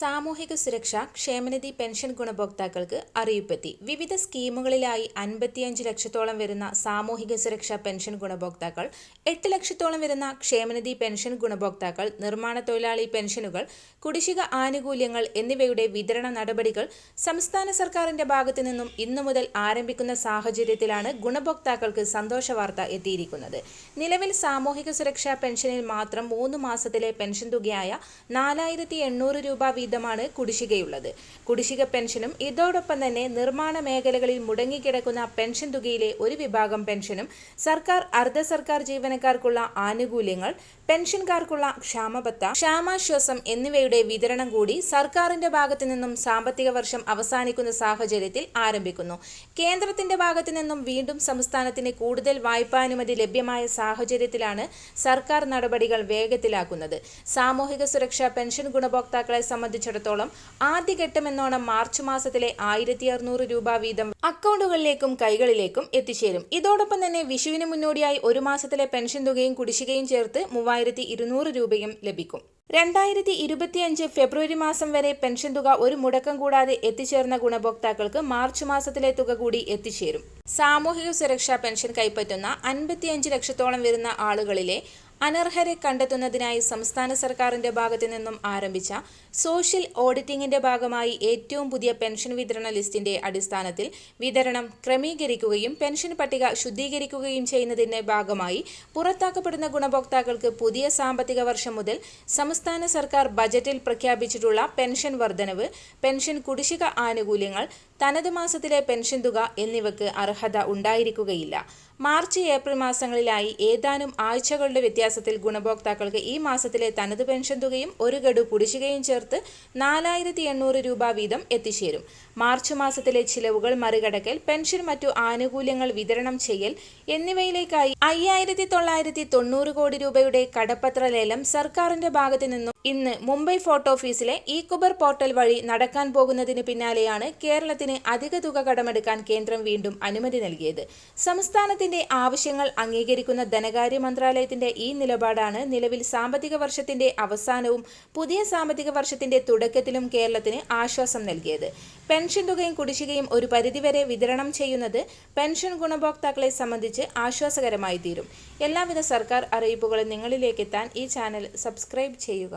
സാമൂഹിക സുരക്ഷ ക്ഷേമനിധി പെൻഷൻ ഗുണഭോക്താക്കൾക്ക് അറിയിപ്പെത്തി. വിവിധ സ്കീമുകളിലായി 55 ലക്ഷത്തോളം വരുന്ന സാമൂഹിക സുരക്ഷാ പെൻഷൻ ഗുണഭോക്താക്കൾ, 8 ലക്ഷത്തോളം വരുന്ന ക്ഷേമനിധി പെൻഷൻ ഗുണഭോക്താക്കൾ, നിർമ്മാണ തൊഴിലാളി പെൻഷനുകൾ, കുടിശ്ശിക ആനുകൂല്യങ്ങൾ എന്നിവയുടെ വിതരണ നടപടികൾ സംസ്ഥാന സർക്കാരിന്റെ ഭാഗത്തു നിന്നും ഇന്നു മുതൽ ആരംഭിക്കുന്ന സാഹചര്യത്തിലാണ് ഗുണഭോക്താക്കൾക്ക് സന്തോഷവാർത്ത എത്തിയിരിക്കുന്നത്. നിലവിൽ സാമൂഹിക സുരക്ഷാ പെൻഷനിൽ മാത്രം 3 മാസത്തിലെ പെൻഷൻ തുകയായ 4800 രൂപ ാണ് കുടിശ്ശികയുള്ളത്. കുടിശ്ശിക പെൻഷനും ഇതോടൊപ്പം തന്നെ നിർമ്മാണ മേഖലകളിൽ മുടങ്ങിക്കിടക്കുന്ന പെൻഷൻ തുകയിലെ ഒരു വിഭാഗം പെൻഷനും, സർക്കാർ അർദ്ധ സർക്കാർ ജീവനക്കാർക്കുള്ള ആനുകൂല്യങ്ങൾ, പെൻഷൻകാർക്കുള്ള ക്ഷാമബത്ത, ക്ഷാമാശ്വാസം എന്നിവയുടെ വിതരണം കൂടി സർക്കാരിന്റെ ഭാഗത്തു നിന്നും സാമ്പത്തിക വർഷം അവസാനിക്കുന്ന സാഹചര്യത്തിൽ ആരംഭിക്കുന്നു. കേന്ദ്രത്തിന്റെ ഭാഗത്തു നിന്നും വീണ്ടും സംസ്ഥാനത്തിന് കൂടുതൽ വായ്പാനുമതി ലഭ്യമായ സാഹചര്യത്തിലാണ് സർക്കാർ നടപടികൾ വേഗത്തിലാക്കുന്നത്. സാമൂഹിക സുരക്ഷാ പെൻഷൻ ഗുണഭോക്താക്കളെ സംബന്ധിച്ചിടത്തോളം ആദ്യഘട്ടമെന്നോണം മാർച്ച് മാസത്തിലെ 1600 രൂപ വീതം അക്കൗണ്ടുകളിലേക്കും കൈകളിലേക്കും എത്തിച്ചേരും. ഇതോടൊപ്പം തന്നെ വിഷുവിന് മുന്നോടിയായി ഒരു മാസത്തിലെ പെൻഷൻ തുകയും കുടിശ്ശികയും ചേർത്ത് 3200 രൂപയും ലഭിക്കും. 2025 ഫെബ്രുവരി മാസം വരെ പെൻഷൻ തുക ഒരു മുടക്കം കൂടാതെ എത്തിച്ചേർന്ന ഗുണഭോക്താക്കൾക്ക് മാർച്ച് മാസത്തിലെ തുക കൂടി എത്തിച്ചേരും. സാമൂഹിക സുരക്ഷാ പെൻഷൻ കൈപ്പറ്റുന്ന 55 ലക്ഷത്തോളം വരുന്ന ആളുകളിലെ അനർഹരെ കണ്ടെത്തുന്നതിനായി സംസ്ഥാന സർക്കാരിന്റെ ഭാഗത്തു നിന്നും ആരംഭിച്ച സോഷ്യൽ ഓഡിറ്റിംഗിന്റെ ഭാഗമായി ഏറ്റവും പുതിയ പെൻഷൻ വിതരണ ലിസ്റ്റിന്റെ അടിസ്ഥാനത്തിൽ വിതരണം ക്രമീകരിക്കുകയും പെൻഷൻ പട്ടിക ശുദ്ധീകരിക്കുകയും ചെയ്യുന്നതിന്റെ ഭാഗമായി പുറത്താക്കപ്പെടുന്ന ഗുണഭോക്താക്കൾക്ക് പുതിയ സാമ്പത്തിക വർഷം മുതൽ സംസ്ഥാന സർക്കാർ ബജറ്റിൽ പ്രഖ്യാപിച്ചിട്ടുള്ള പെൻഷൻ വർധനവ്, പെൻഷൻ കുടിശ്ശിക ആനുകൂല്യങ്ങൾ, തനത് മാസത്തിലെ പെൻഷൻ തുക എന്നിവയ്ക്ക് അർഹത ഉണ്ടായിരിക്കുകയില്ല. മാർച്ച് ഏപ്രിൽ മാസങ്ങളിലായി ഏതാനും ആഴ്ചകളുടെ വ്യത്യാസത്തിൽ ഗുണഭോക്താക്കൾക്ക് ഈ മാസത്തിലെ തനത് പെൻഷൻ തുകയും ഒരു ഗഡു കുടിശ്ശികയും ചേർത്ത് 4800 രൂപ വീതം എത്തിച്ചേരും. മാർച്ച് മാസത്തിലെ ചിലവുകൾ മറികടക്കൽ, പെൻഷൻ മറ്റു ആനുകൂല്യങ്ങൾ വിതരണം ചെയ്യൽ എന്നിവയിലേക്കായി 5990 കോടി രൂപയുടെ കടപ്പത്ര ലേലം സർക്കാരിന്റെ ഭാഗത്തു നിന്നും ഇന്ന് മുംബൈ ഫോർട്ട് ഓഫീസിലെ ഇ-കുബർ പോർട്ടൽ വഴി നടക്കാൻ പോകുന്നതിന് പിന്നാലെയാണ് കേരളത്തിന് അധിക തുക കടമെടുക്കാൻ കേന്ദ്രം വീണ്ടും അനുമതി നൽകിയത്. സംസ്ഥാനത്തിന്റെ ആവശ്യങ്ങൾ അംഗീകരിക്കുന്ന ധനകാര്യ മന്ത്രാലയത്തിന്റെ ഈ നിലപാടാണ് നിലവിൽ സാമ്പത്തിക വർഷത്തിന്റെ അവസാനവും പുതിയ സാമ്പത്തിക വർഷത്തിന്റെ തുടക്കത്തിലും കേരളത്തിന് ആശ്വാസം നൽകിയത്. പെൻഷൻ തുകയും കുടിശ്ശികയും ഒരു പരിധിവരെ വിതരണം ചെയ്യുന്നത് പെൻഷൻ ഗുണഭോക്താക്കളെ സംബന്ധിച്ച് ആശ്വാസകരമായി തീരും. എല്ലാവിധ സർക്കാർ അറിയിപ്പുകളും നിങ്ങളിലേക്കെത്താൻ ഈ ചാനൽ സബ്സ്ക്രൈബ് ചെയ്യുക.